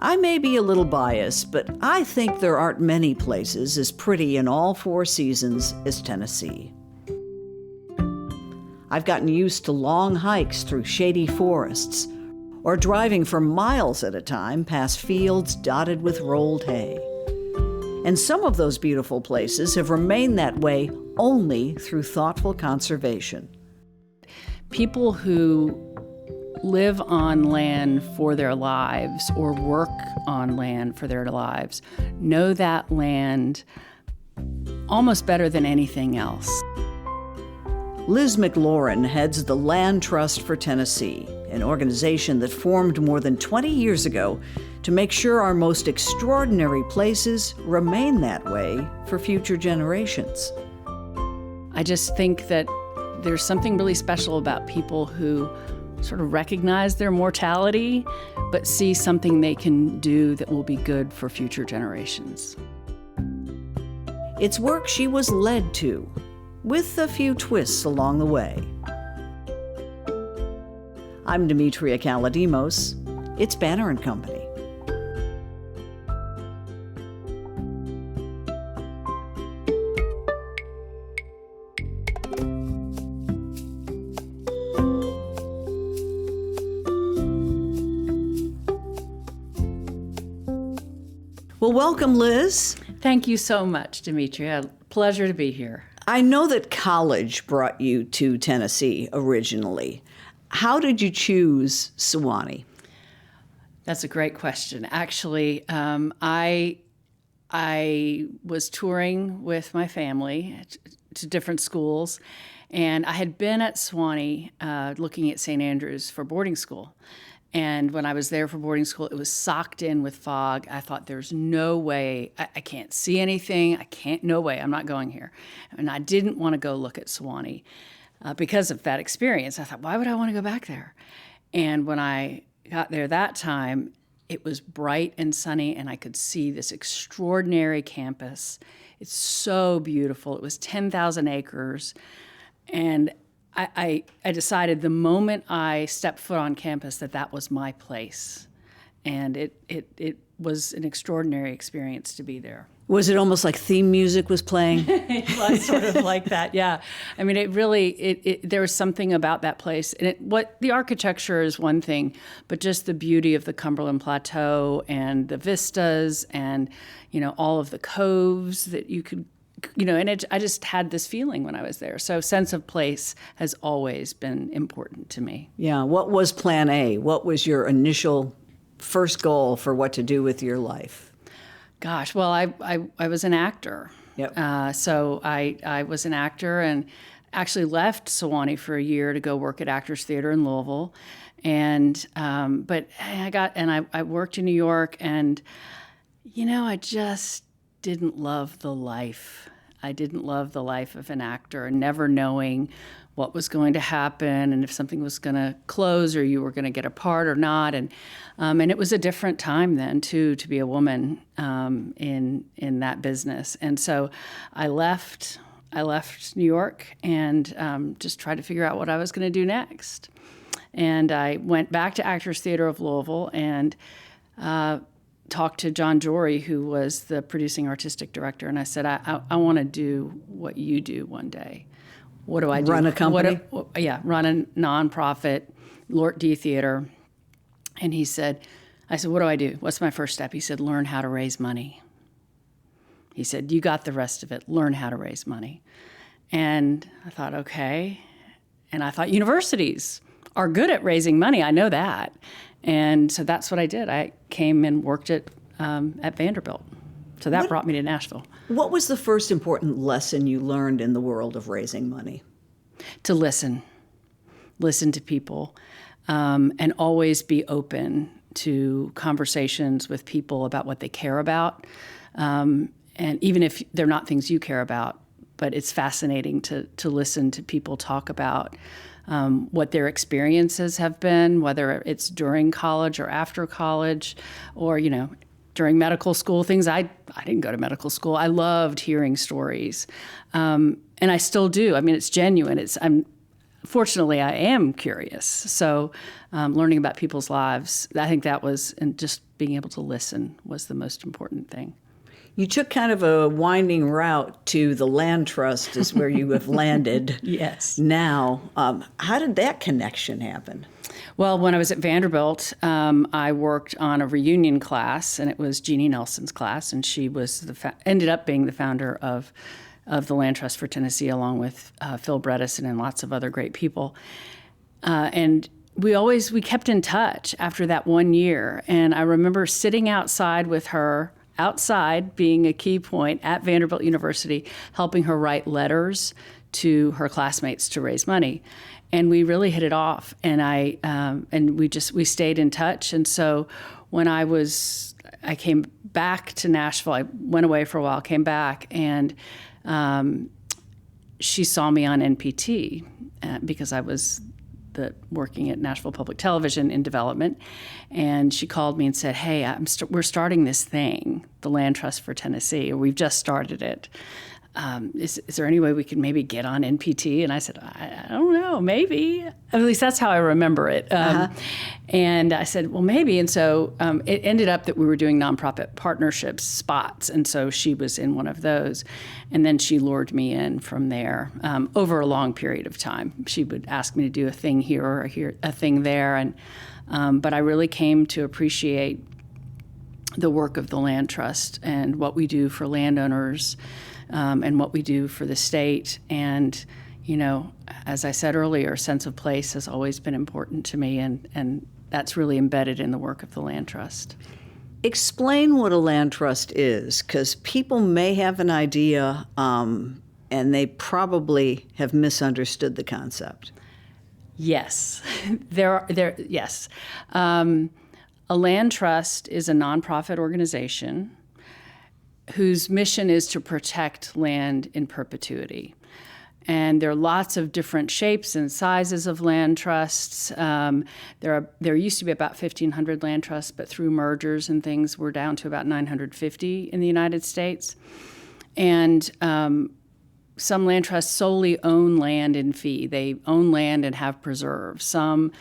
I may be a little biased, but I think there aren't many places as pretty in all 4 seasons as Tennessee. I've gotten used to long hikes through shady forests, or driving for miles at a time past fields dotted with rolled hay. And some of those beautiful places have remained that way only through thoughtful conservation. People who live on land for their lives or work on land for their lives know that land almost better than anything else. Liz McLaurin heads the Land Trust for Tennessee, an organization that formed more than 20 years ago to make sure our most extraordinary places remain that way for future generations. I just think that there's something really special about people who sort of recognize their mortality, but see something they can do that will be good for future generations. It's work she was led to, with a few twists along the way. I'm Demetria Kaladimos. It's Banner & Company. Well, welcome, Liz. Thank you so much, Demetria. Pleasure to be here. I know that college brought you to Tennessee originally. How did you choose Sewanee? That's a great question. Actually, I was touring with my family to different schools, and I had been at Sewanee looking at St. Andrews for boarding school. And when I was there for boarding school, it was socked in with fog. I thought, there's no way, I can't see anything. No way, I'm not going here. And I didn't want to go look at Sewanee because of that experience. I thought, why would I want to go back there? And when I got there that time, it was bright and sunny, and I could see this extraordinary campus. It's so beautiful. It was 10,000 acres. And I decided the moment I stepped foot on campus that was my place. And it was an extraordinary experience to be there. Was it almost like theme music was playing? It was sort of like that, yeah. I mean, there was something about that place. And what the architecture is one thing, but just the beauty of the Cumberland Plateau and the vistas and, all of the coves that you could, I just had this feeling when I was there. So sense of place has always been important to me. Yeah. What was plan A? What was your initial first goal for what to do with your life? Gosh, well, I was an actor. Yep. So I was an actor and actually left Sewanee for a year to go work at Actors Theater in Louisville. And but I worked in New York, and I just didn't love the life. I didn't love the life of an actor, and never knowing what was going to happen and if something was going to close or you were going to get a part or not. And it was a different time then, too, to be a woman in that business. And so I left New York and just tried to figure out what I was going to do next. And I went back to Actors Theater of Louisville and talked to John Jory, who was the producing artistic director, and I said, I want to do what you do one day. What do I do? Run a company? Run a nonprofit, Lort D Theater. And I said, what do I do? What's my first step? He said, learn how to raise money. He said, you got the rest of it. Learn how to raise money. And I thought, okay. And I thought universities are good at raising money. I know that. And so that's what I did. I came and worked at Vanderbilt. So that brought me to Nashville. What was the first important lesson you learned in the world of raising money? To listen to people, and always be open to conversations with people about what they care about. And even if they're not things you care about, but it's fascinating to listen to people talk about what their experiences have been, whether it's during college or after college, or, during medical school, things I didn't go to medical school. I loved hearing stories. And I still do. I mean, it's genuine. fortunately, I am curious. So learning about people's lives, I think that was, and just being able to listen was the most important thing. You took kind of a winding route to the land trust is where you have landed. Yes. Now, how did that connection happen? Well, when I was at Vanderbilt, I worked on a reunion class, and it was Jeannie Nelson's class, and she was ended up being the founder of the Land Trust for Tennessee, along with Phil Bredesen and lots of other great people. And we kept in touch after that 1 year. And I remember sitting outside with her, outside being a key point at Vanderbilt University, helping her write letters to her classmates to raise money. And we really hit it off. And we stayed in touch. And so when I came back to Nashville, I went away for a while, came back, and she saw me on NPT because I was working at Nashville Public Television in development, and she called me and said, "Hey, we're starting this thing, the Land Trust for Tennessee. We've just started it. Is there any way we could maybe get on NPT?" And I said, I don't know, maybe. At least that's how I remember it. And I said, well, maybe. And so it ended up that we were doing nonprofit partnerships spots. And so she was in one of those. And then she lured me in from there over a long period of time. She would ask me to do a thing here or a thing there. And but I really came to appreciate the work of the Land Trust and what we do for landowners, and what we do for the state. And, as I said earlier, sense of place has always been important to me, and that's really embedded in the work of the Land Trust. Explain what a land trust is, because people may have an idea, and they probably have misunderstood the concept. Yes, yes. A land trust is a nonprofit organization whose mission is to protect land in perpetuity. And there are lots of different shapes and sizes of land trusts. There used to be about 1,500 land trusts, but through mergers and things, we're down to about 950 in the United States. And some land trusts solely own land in fee. They own land and have preserves. Some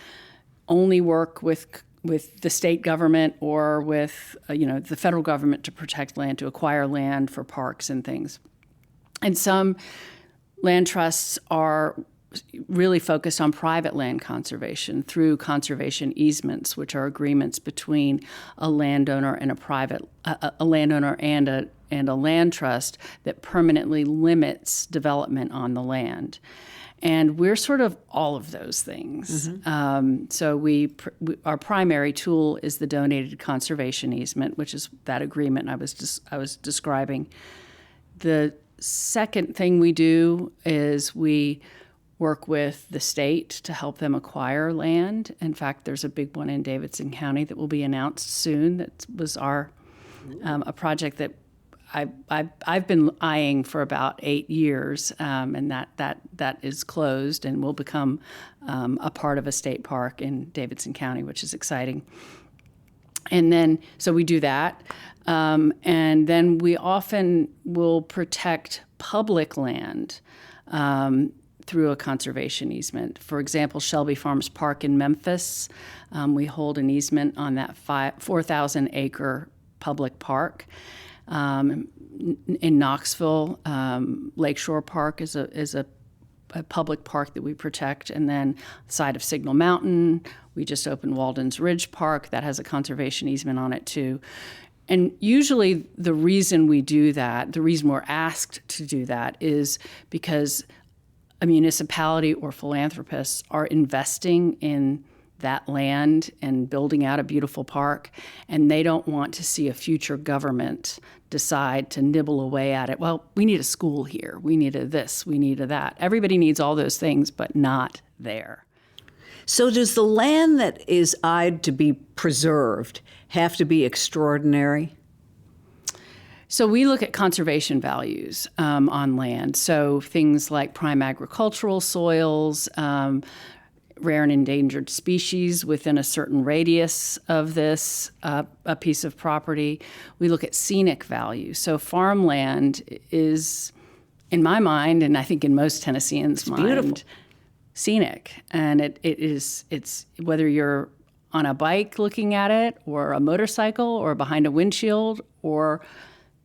only work with the state government or with the federal government to protect land, to acquire land for parks and things. And some land trusts are really focused on private land conservation through conservation easements, which are agreements between a landowner and a landowner and a land trust that permanently limits development on the land. And we're sort of all of those things. Mm-hmm. So our primary tool is the donated conservation easement, which is that agreement I was describing. The second thing we do is we work with the state to help them acquire land. In fact, there's a big one in Davidson County that will be announced soon. That was a project that I've been eyeing for about 8 years, and that is closed and will become a part of a state park in Davidson County, which is exciting. And then, so we do that, and then we often will protect public land through a conservation easement. For example, Shelby Farms Park in Memphis, we hold an easement on that 4,000-acre public park. In Knoxville, Lakeshore Park is a public park that we protect, and then the side of Signal Mountain, we just opened Walden's Ridge Park that has a conservation easement on it too. And usually the reason we do that, the reason we're asked to do that, is because a municipality or philanthropists are investing in that land and building out a beautiful park, and they don't want to see a future government decide to nibble away at it. Well, we need a school here. We need a this. We need a that. Everybody needs all those things, but not there. So does the land that is eyed to be preserved have to be extraordinary? So we look at conservation values on land. So things like prime agricultural soils, rare and endangered species within a certain radius of this, a piece of property. We look at scenic value. So farmland is, in my mind, and I think in most Tennesseans' mind, beautiful. scenic. And it's whether you're on a bike looking at it, or a motorcycle, or behind a windshield, or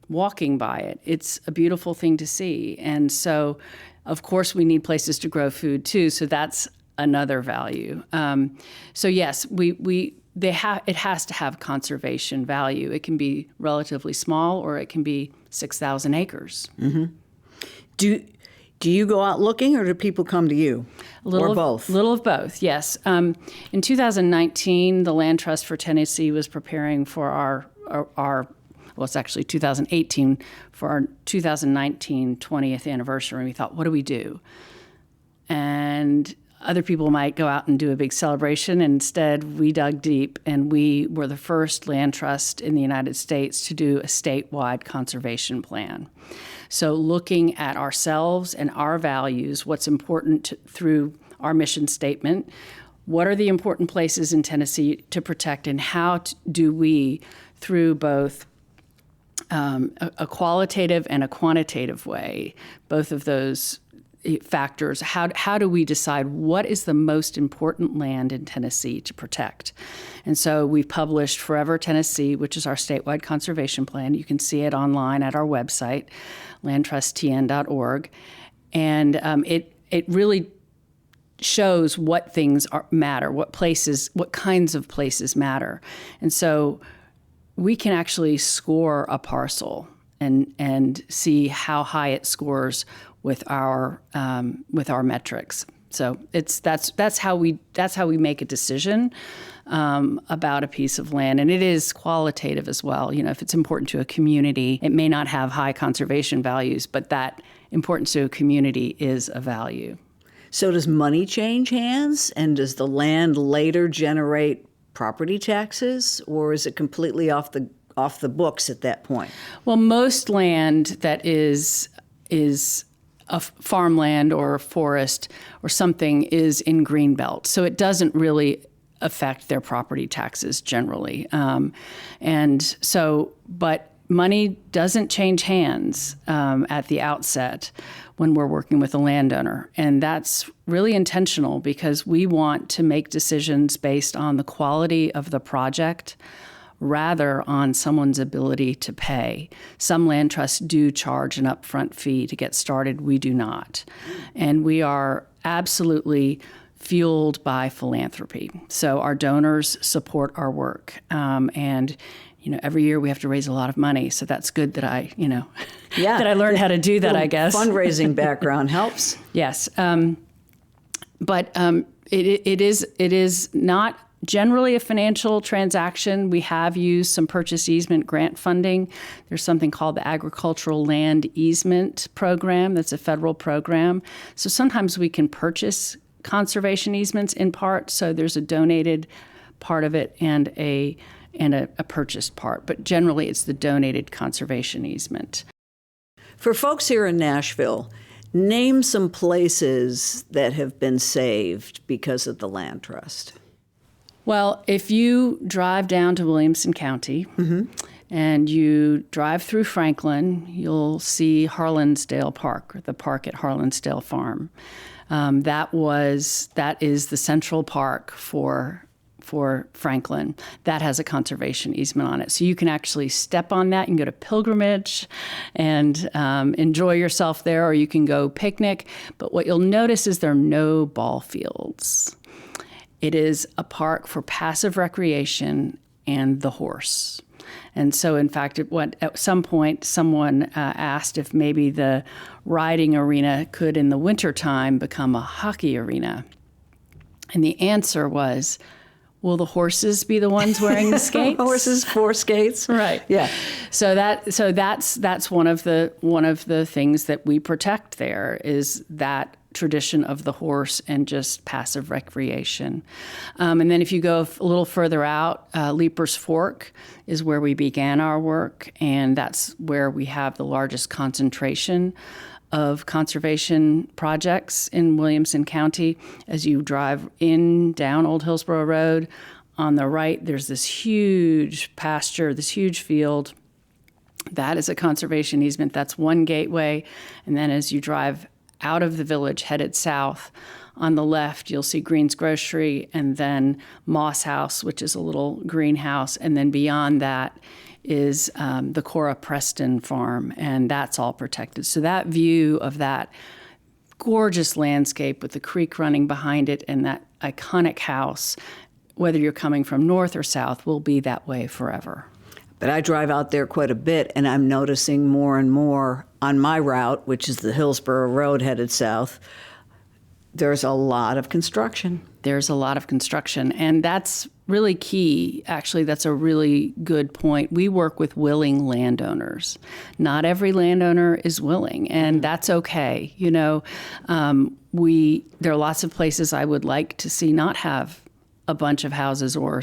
walking by it, it's a beautiful thing to see. And so, of course, we need places to grow food too. So that's another value. So yes, it has to have conservation value. It can be relatively small, or it can be 6,000 acres. Mm-hmm. Do you go out looking, or do people come to you? Or both? A little of both, yes. In 2019, the Land Trust for Tennessee was preparing for our well, it's actually 2018, for our 2019 20th anniversary. And we thought, what do we do? And other people might go out and do a big celebration. Instead, we dug deep, and we were the first land trust in the United States to do a statewide conservation plan. So looking at ourselves and our values, what's important through our mission statement, what are the important places in Tennessee to protect, and how do we, through both a qualitative and a quantitative way, both of those factors, how do we decide what is the most important land in Tennessee to protect? And so we've published Forever Tennessee, which is our statewide conservation plan. You can see it online at our website, landtrusttn.org. And it really shows what things matter, what kinds of places matter. And so we can actually score a parcel and see how high it scores with our metrics. So that's how we make a decision about a piece of land, and it is qualitative as well. You know, if it's important to a community, it may not have high conservation values, but that importance to a community is a value. So does money change hands, and does the land later generate property taxes, or is it completely off the books at that point? Well, most land that is a farmland or a forest or something is in greenbelt, so it doesn't really affect their property taxes generally. But money doesn't change hands at the outset when we're working with a landowner. And that's really intentional, because we want to make decisions based on the quality of the project rather on someone's ability to pay. Some land trusts do charge an upfront fee to get started. We do not. And we are absolutely fueled by philanthropy. So our donors support our work. And every year we have to raise a lot of money. So that's good that that I learned how to do that, I guess. Fundraising background helps. Yes. But it is not generally a financial transaction. We have used some purchase easement grant funding. There's something called the Agricultural Land Easement Program. That's a federal program. So sometimes we can purchase conservation easements in part. So there's a donated part of it and a purchased part. But generally, it's the donated conservation easement. For folks here in Nashville, name some places that have been saved because of the land trust. Well, if you drive down to Williamson County and you drive through Franklin, you'll see Harlansdale Park, or the park at Harlansdale Farm. That is the central park for Franklin. That has a conservation easement on it. So you can actually step on that. You can go to pilgrimage and enjoy yourself there, or you can go picnic. But what you'll notice is there are no ball fields. It is a park for passive recreation and the horse. And so, in fact, at some point, someone asked if maybe the riding arena could, in the wintertime, become a hockey arena. And the answer was, will the horses be the ones wearing the skates? Horses for skates, right? Yeah. So that's one of the things that we protect there, is that tradition of the horse and just passive recreation. And then if you go a little further out, Leaper's Fork is where we began our work, and that's where we have the largest concentration of conservation projects in Williamson County. As you drive down Old Hillsborough Road, on the right, there's this huge pasture, this huge field. That is a conservation easement. That's one gateway. And then as you drive out of the village, headed south, on the left, you'll see Green's Grocery, and then Moss House, which is a little greenhouse. And then beyond that is the Cora Preston farm, and that's all protected. So that view of that gorgeous landscape with the creek running behind it and that iconic house, whether you're coming from north or south, will be that way forever. But I drive out there quite a bit, and I'm noticing more and more on my route, which is the Hillsborough Road headed south, there's a lot of construction. There's a lot of construction, and that's really key. Actually, that's a really good point. We work with willing landowners. Not every landowner is willing, and that's okay. You know, there are lots of places I would like to see not have a bunch of houses or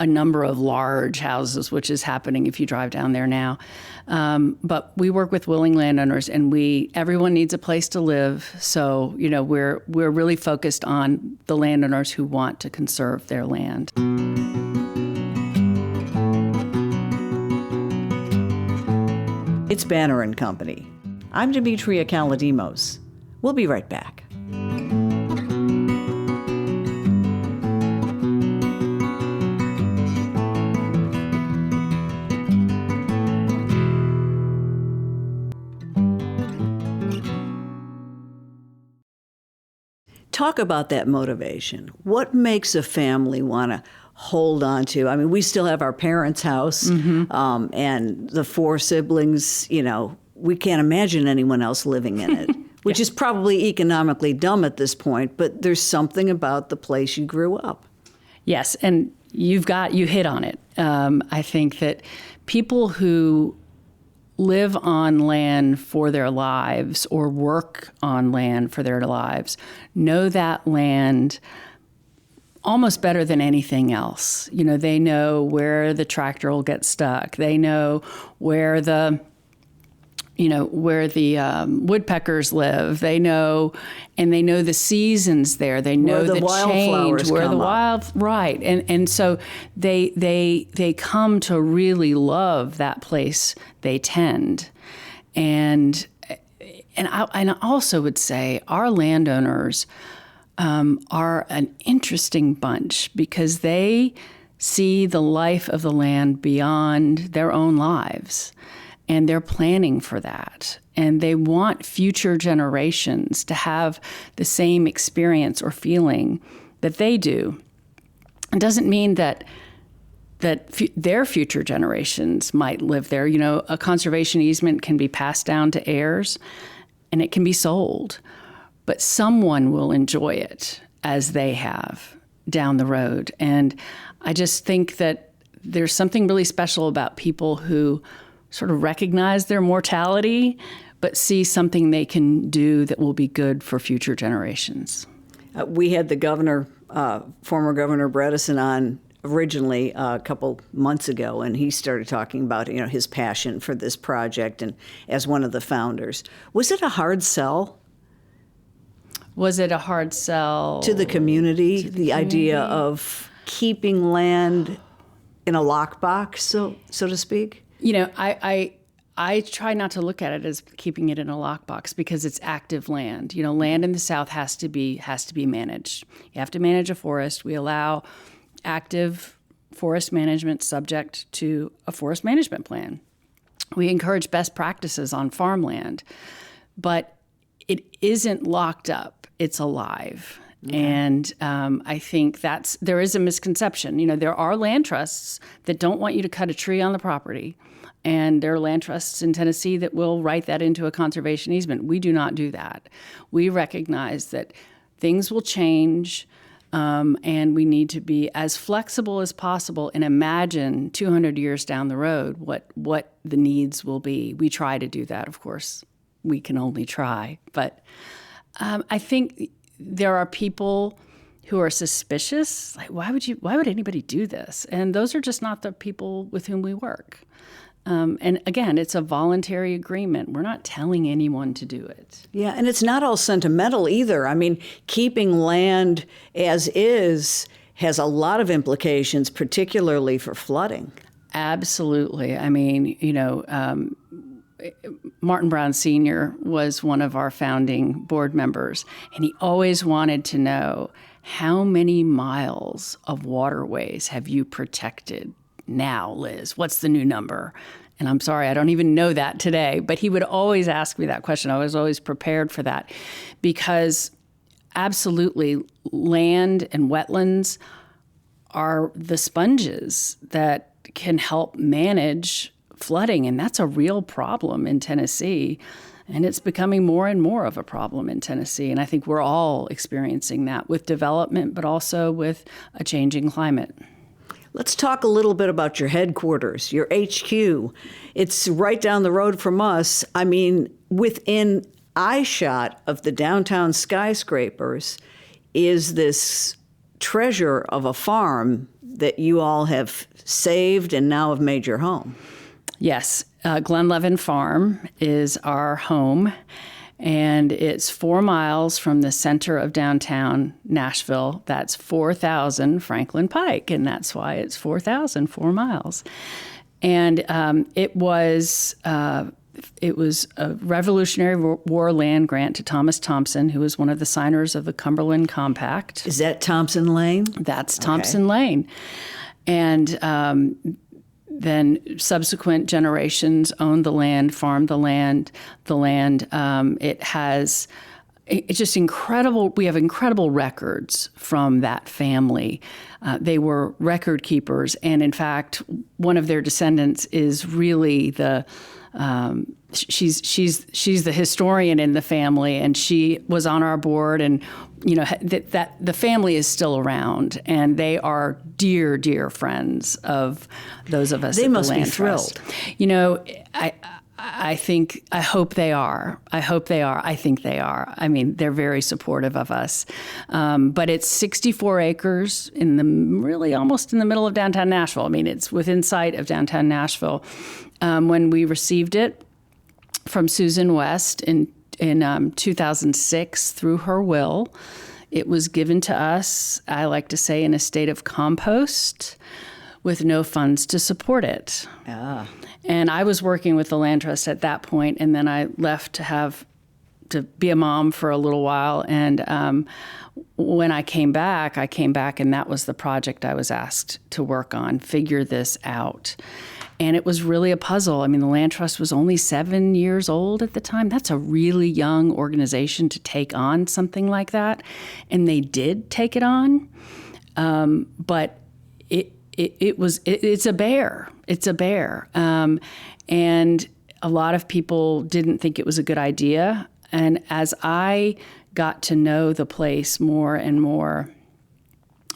a number of large houses, which is happening if you drive down there now. But we work with willing landowners, and everyone needs a place to live. So, you know, we're really focused on the landowners who want to conserve their land. It's Banner and Company. I'm Demetria Kaladimos. We'll be right back. Talk about that motivation. What makes a family want to hold on to? I mean, we still have our parents' house, and the 4 siblings, you know, we can't imagine anyone else living in it, which is probably economically dumb at this point, but there's something about the place you grew up. Yes, and you hit on it. I think that people who live on land for their lives or work on land for their lives know that land almost better than anything else. You know, they know where the tractor will get stuck. They know where the woodpeckers live. They know the seasons there. They know where the wildflowers change, where the right. And so they come to really love that place they tend. And I also would say our landowners are an interesting bunch because they see the life of the land beyond their own lives. And they're planning for that. And they want future generations to have the same experience or feeling that they do. It doesn't mean that their future generations might live there. You know, a conservation easement can be passed down to heirs, and it can be sold. But someone will enjoy it as they have down the road. And I just think that there's something really special about people who sort of recognize their mortality, but see something they can do that will be good for future generations. We had the governor, former Governor Bredesen, on originally a couple months ago, and he started talking about, you know, his passion for this project and as one of the founders. Was it a hard sell? Was it a hard sell? To the community, the idea of keeping land in a lockbox, so to speak? You know, I try not to look at it as keeping it in a lockbox because it's active land. You know, land in the South has to be managed. You have to manage a forest. We allow active forest management subject to a forest management plan. We encourage best practices on farmland, but it isn't locked up. It's alive. Okay. And I think there is a misconception. You know, there are land trusts that don't want you to cut a tree on the property. And there are land trusts in Tennessee that will write that into a conservation easement. We do not do that. We recognize that things will change, and we need to be as flexible as possible and imagine 200 years down the road what the needs will be. We try to do that, of course. We can only try. But I think there are people who are suspicious. Like, why would anybody do this? And those are just not the people with whom we work. And again, it's a voluntary agreement. We're not telling anyone to do it. Yeah, and it's not all sentimental either. I mean, keeping land as is has a lot of implications, particularly for flooding. Absolutely. I mean, you know, Martin Brown Sr. was one of our founding board members, and he always wanted to know, how many miles of waterways have you protected now, Liz? What's the new number? And I'm sorry, I don't even know that today, but he would always ask me that question. I was always prepared for that, because absolutely, land and wetlands are the sponges that can help manage flooding, and that's a real problem in Tennessee. And it's becoming more and more of a problem in Tennessee. And I think we're all experiencing that with development, but also with a changing climate. Let's talk a little bit about your headquarters, your HQ. It's right down the road from us. I mean, within eyeshot of the downtown skyscrapers is this treasure of a farm that you all have saved and now have made your home. Yes, Glenlevin Farm is our home, and it's 4 miles from the center of downtown Nashville. That's 4,000 Franklin Pike, and that's why it's 4 miles. And it was a Revolutionary War land grant to Thomas Thompson, who was one of the signers of the Cumberland Compact. Is that Thompson Lane? That's Thompson Lane. And then subsequent generations owned the land, farmed the land. It's just incredible. We have incredible records from that family. They were record keepers, and in fact, one of their descendants is really the she's the historian in the family, and she was on our board, and that the family is still around, and they are dear friends of those of us. They at must the be Land thrilled. Trust. I hope they are. I think they are. I mean, they're very supportive of us. But it's 64 acres almost in the middle of downtown Nashville. I mean, it's within sight of downtown Nashville. When we received it from Susan West in 2006 through her will, it was given to us, I like to say, in a state of compost with no funds to support it. Ah. And I was working with the Land Trust at that point, and then I left to be a mom for a little while. And when I came back, and that was the project I was asked to work on, figure this out. And it was really a puzzle. I mean, the Land Trust was only 7 years old at the time. That's a really young organization to take on something like that. And they did take it on. But it's a bear. It's a bear. And a lot of people didn't think it was a good idea. And as I got to know the place more and more,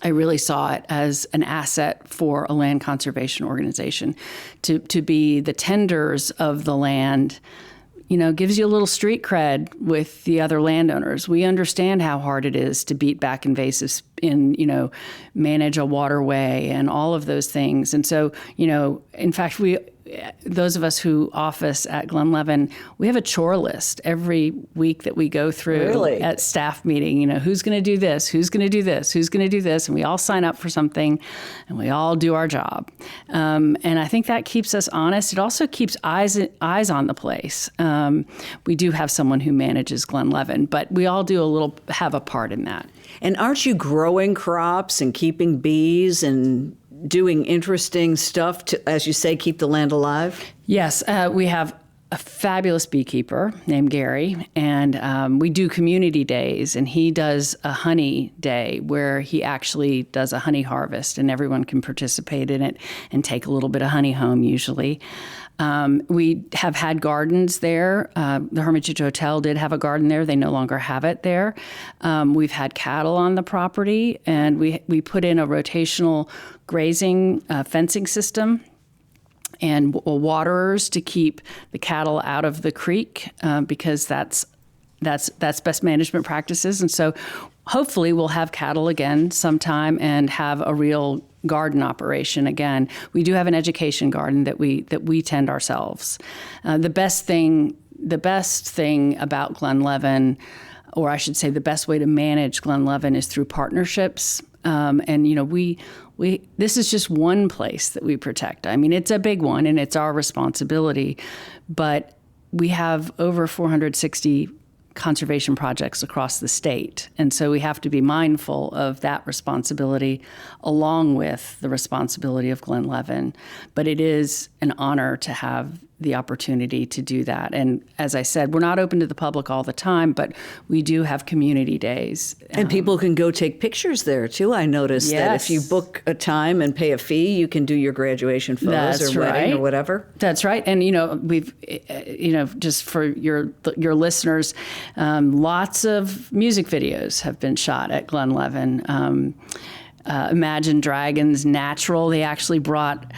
I really saw it as an asset for a land conservation organization to be the tenders of the land. Gives you a little street cred with the other landowners. We understand how hard it is to beat back invasives and, manage a waterway and all of those things. And so, in fact, those of us who office at Glenlevin, we have a chore list every week that we go through at staff meeting. Who's going to do this? Who's going to do this? Who's going to do this? And we all sign up for something, and we all do our job. And I think that keeps us honest. It also keeps eyes on the place. We do have someone who manages Glenlevin, but we all have a part in that. And aren't you growing crops and keeping bees and doing interesting stuff to, as you say, keep the land alive? Yes, we have a fabulous beekeeper named Gary, and we do community days, and he does a honey day where he actually does a honey harvest, and everyone can participate in it and take a little bit of honey home usually. We have had gardens there. The Hermitage Hotel did have a garden there. They no longer have it there. We've had cattle on the property, and we put in a rotational grazing fencing system and waterers to keep the cattle out of the creek because that's best management practices. And so hopefully we'll have cattle again sometime and have a real garden operation again. We do have an education garden that we tend ourselves. The best thing about Glenlevin, or I should say the best way to manage Glenlevin, is through partnerships. This is just one place that we protect. I mean, it's a big one and it's our responsibility, but we have over 460 conservation projects across the state. And so we have to be mindful of that responsibility along with the responsibility of Glenlevin. But it is an honor to have the opportunity to do that. And as I said, we're not open to the public all the time, but we do have community days. And people can go take pictures there too. I noticed that if you book a time and pay a fee, you can do your graduation photos or wedding or whatever. That's right. And, we've, just for your listeners, lots of music videos have been shot at Glenlevin. Imagine Dragons Natural. They actually brought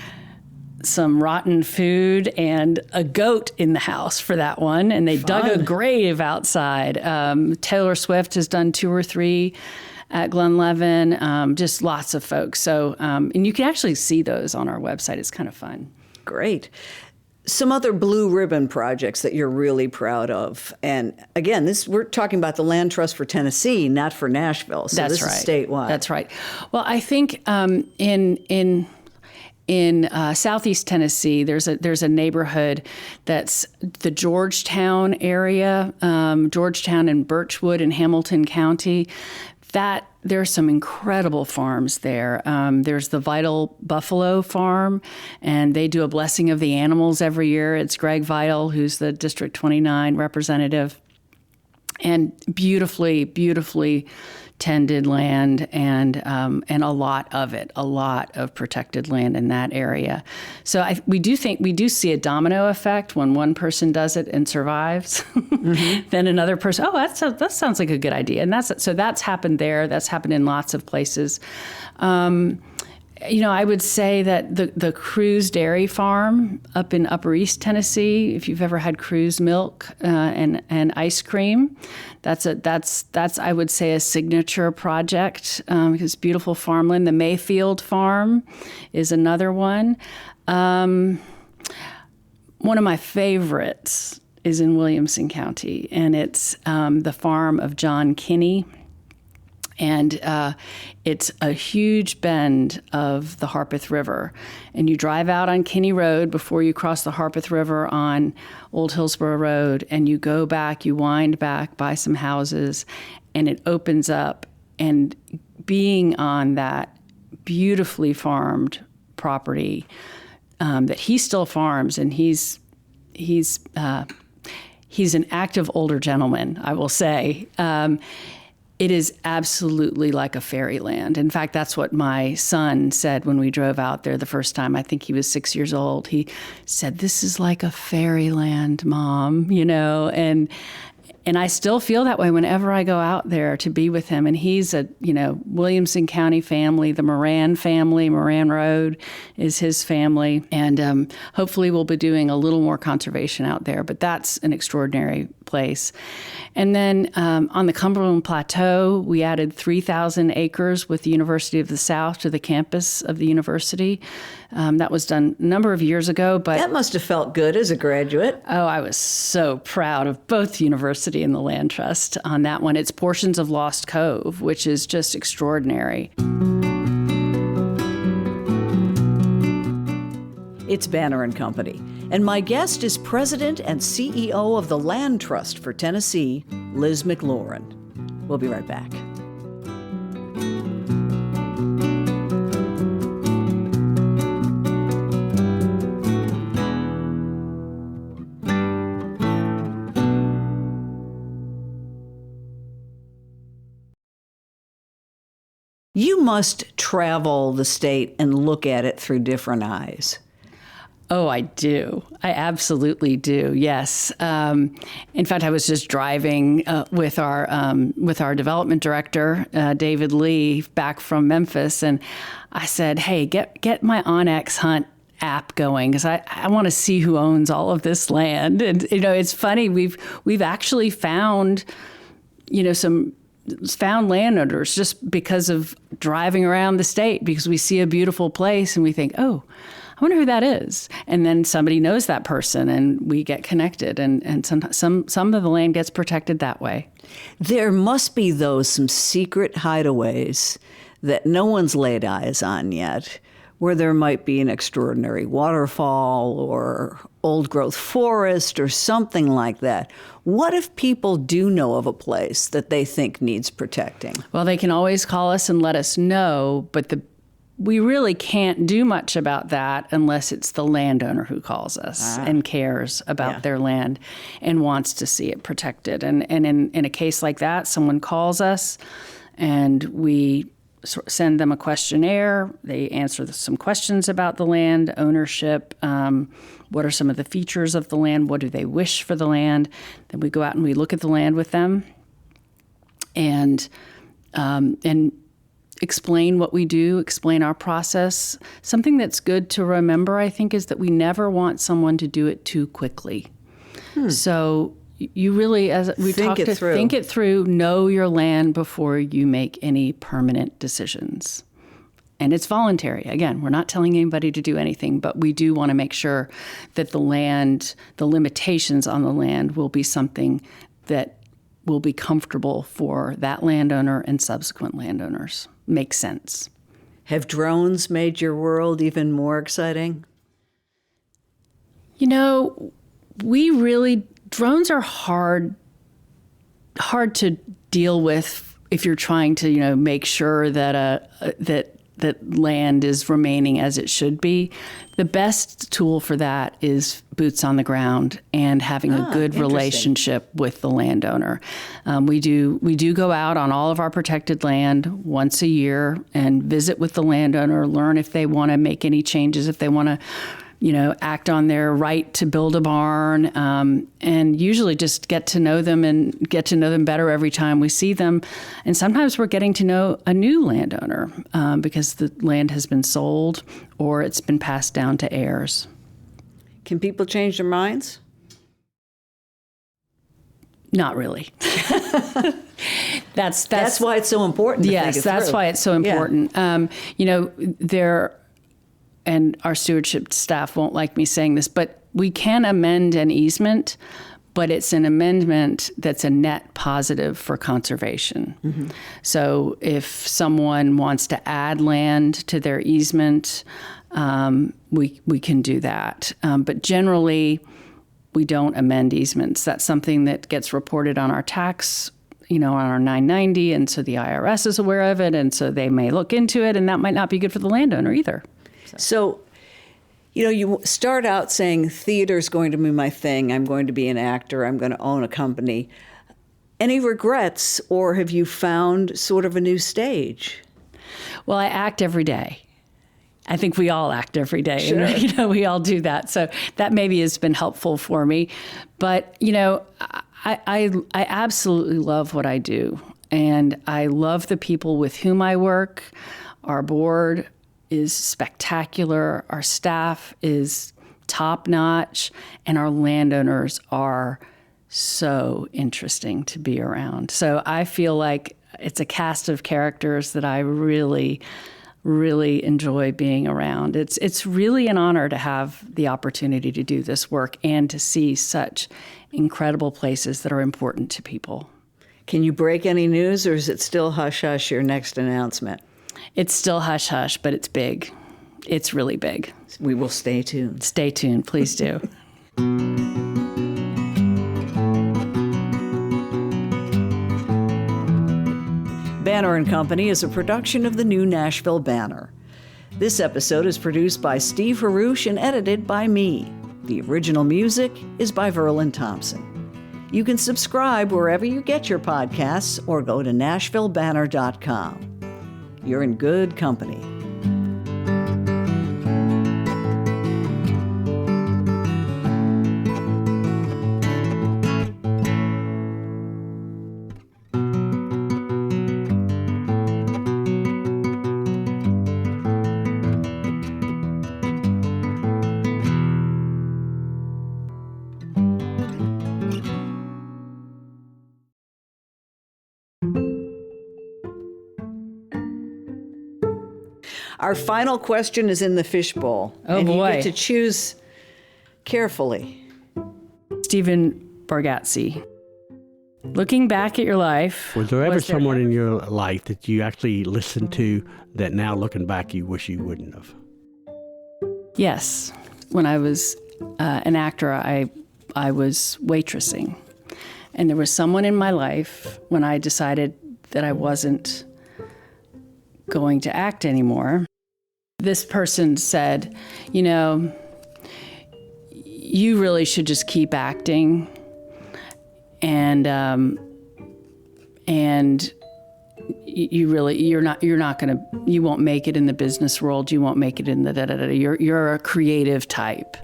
some rotten food and a goat in the house for that one. And they dug a grave outside. Taylor Swift has done 2 or 3 at Glenlevin, just lots of folks. So, and you can actually see those on our website. It's kind of fun. Great. Some other blue ribbon projects that you're really proud of. And again, we're talking about the Land Trust for Tennessee, not for Nashville. So this is statewide. That's right. Well, I think in southeast Tennessee, there's a neighborhood that's the Georgetown area, Georgetown and Birchwood in Hamilton County. There's some incredible farms there. There's the Vital Buffalo Farm, and they do a blessing of the animals every year. It's Greg Vital, who's the District 29 representative, and beautifully tended land and a lot of protected land in that area. So we do see a domino effect when one person does it and survives, then another person, that sounds like a good idea. And that's happened there. That's happened in lots of places. I would say that the Cruz Dairy Farm up in Upper East Tennessee, if you've ever had Cruz milk and ice cream, that's I would say a signature project because beautiful farmland. The Mayfield Farm is another one. One of my favorites is in Williamson County, and it's the farm of John Kinney. And it's a huge bend of the Harpeth River. And you drive out on Kinney Road before you cross the Harpeth River on Old Hillsborough Road, and you go back, you wind back by some houses, and it opens up. And being on that beautifully farmed property that he still farms, and he's an active older gentleman, I will say. It is absolutely like a fairyland. In fact, that's what my son said when we drove out there the first time. I think he was 6 years old. He said, "This is like a fairyland, Mom," and I still feel that way whenever I go out there to be with him. And he's a, Williamson County family, the Moran family. Moran Road is his family. And hopefully we'll be doing a little more conservation out there. But that's an extraordinary place. And then on the Cumberland Plateau, we added 3,000 acres with the University of the South to the campus of the university. That was done a number of years ago. But that must have felt good as a graduate. Oh, I was so proud of both the university and the Land Trust on that one. It's portions of Lost Cove, which is just extraordinary. It's Banner and Company, and my guest is President and CEO of the Land Trust for Tennessee, Liz McLaurin. We'll be right back. You must travel the state and look at it through different eyes. Oh, I do. I absolutely do. Yes. In fact, I was just driving with our development director, David Lee, back from Memphis, and I said, "Hey, get my Onyx Hunt app going because I want to see who owns all of this land." And it's funny, we've actually found some landowners just because of driving around the state, because we see a beautiful place and we think, "Oh, I wonder who that is." And then somebody knows that person and we get connected, and some of the land gets protected that way. There must be, though, some secret hideaways that no one's laid eyes on yet, where there might be an extraordinary waterfall or old-growth forest or something like that. What if people do know of a place that they think needs protecting? Well, they can always call us and let us know, but we really can't do much about that unless it's the landowner who calls us and cares about their land and wants to see it protected. And in a case like that, someone calls us and we send them a questionnaire. They answer some questions about the land, ownership, what are some of the features of the land, what do they wish for the land. Then we go out and we look at the land with them and explain what we do, explain our process. Something that's good to remember, I think, is that we never want someone to do it too quickly. So you really, as we think it through, know your land before you make any permanent decisions. And it's voluntary. Again, we're not telling anybody to do anything, but we do want to make sure that the land, the limitations on the land will be something that will be comfortable for that landowner and subsequent landowners. Makes sense. Have drones made your world even more exciting? You know, drones are hard to deal with if you're trying to, make sure that that land is remaining as it should be. The best tool for that is boots on the ground and having a good relationship with the landowner. We do go out on all of our protected land once a year and visit with the landowner, learn if they want to make any changes, if they want to act on their right to build a barn, and usually just get to know them better every time we see them. And sometimes we're getting to know a new landowner because the land has been sold or it's been passed down to heirs. Can people change their minds? Not really. That's why it's so important. Yes, that's why it's so important. And our stewardship staff won't like me saying this, but we can amend an easement, but it's an amendment that's a net positive for conservation. Mm-hmm. So if someone wants to add land to their easement, we can do that. But generally, we don't amend easements. That's something that gets reported on our tax, on our 990, and so the IRS is aware of it, and so they may look into it, and that might not be good for the landowner either. So, you start out saying theater's going to be my thing. I'm going to be an actor. I'm going to own a company. Any regrets, or have you found sort of a new stage? Well, I act every day. I think we all act every day. Sure. We all do that. So that maybe has been helpful for me. But, I absolutely love what I do. And I love the people with whom I work. Our board is spectacular. Our staff is top-notch. And our landowners are so interesting to be around. So I feel like it's a cast of characters that I really, really enjoy being around. It's really an honor to have the opportunity to do this work and to see such incredible places that are important to people. Can you break any news, or is it still hush-hush, your next announcement? It's still hush-hush, but it's big. It's really big. We will stay tuned. Stay tuned, please do. Banner & Company is a production of the New Nashville Banner. This episode is produced by Steve Harouche and edited by me. The original music is by Verlin Thompson. You can subscribe wherever you get your podcasts or go to NashvilleBanner.com. You're in good company. Our final question is in the fishbowl. Oh, and boy. You get to choose carefully. Stephen Bargatze, looking back at your life, was there ever someone in your life that you actually listened to that now looking back you wish you wouldn't have? Yes. When I was an actor, I was waitressing. And there was someone in my life when I decided that I wasn't going to act anymore. This person said, you know, you really should just keep acting, and you won't make it in the business world. You won't make it in the da-da-da. You're a creative type.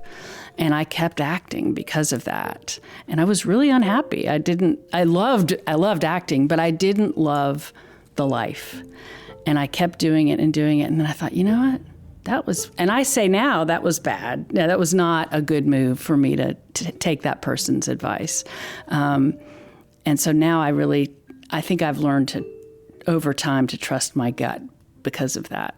And I kept acting because of that. And I was really unhappy. I loved acting, but I didn't love the life. And I kept doing it. And then I thought, you know what? And I say now that was bad. Yeah, that was not a good move for me to take that person's advice. And so now I think I've learned over time to trust my gut because of that.